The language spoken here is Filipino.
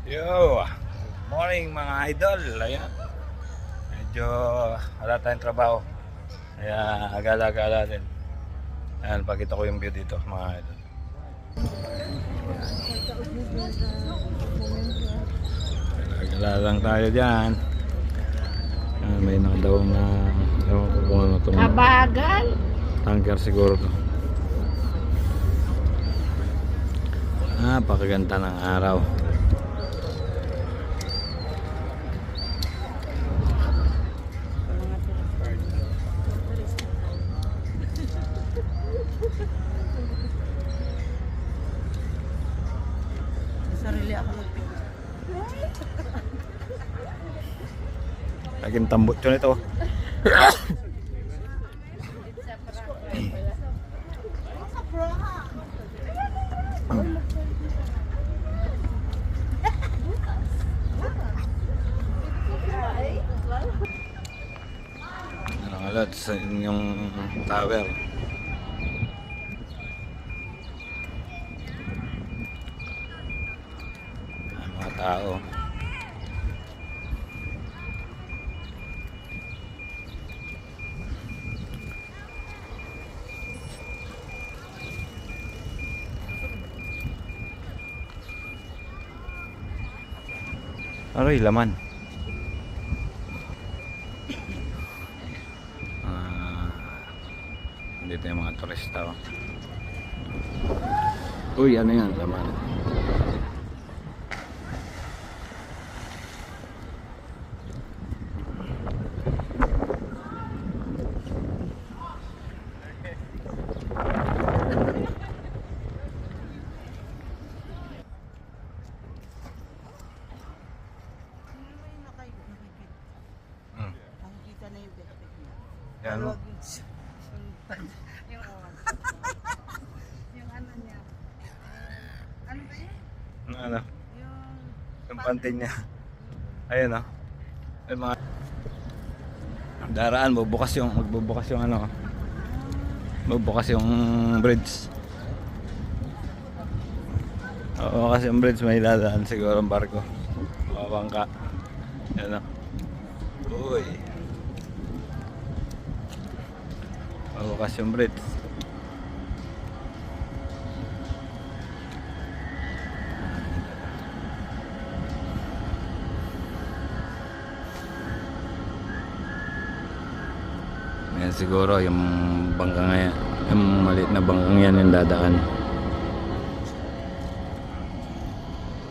Yo, morning mga idol. Ayan. Medyo wala tayong trabaho. Kaya agala-agala din. Ayan, pakita ko yung view dito mga idol. Agala lang tayo dyan. Ayan, may nakadawang na ewan ko kung ano itong Kabagal. tanker siguro to. Pakaganda ng araw. Sarili ako magpicture. Laging tambot yun ito. Alot sa inyong tower. Mga tao. Aroy, laman. Dito yung mga turista. Uy, ano yan? Laman. Nakikita na yung backpack niya. Yan, no? Yung ano niya. Ano ba yun? Ano? Yung pantin niya. Ayun, no? Ay, mga daraan, magbubukas yung ano. Magbubukas yung bridge. Oo, kasi yung bridge may dadaan siguro ang barko. O bangka. Yan, no? Uy. Magbubukas yung bridge. Yan siguro yung bangka ngayon, yung maliit na bangkang yan yung dadaan.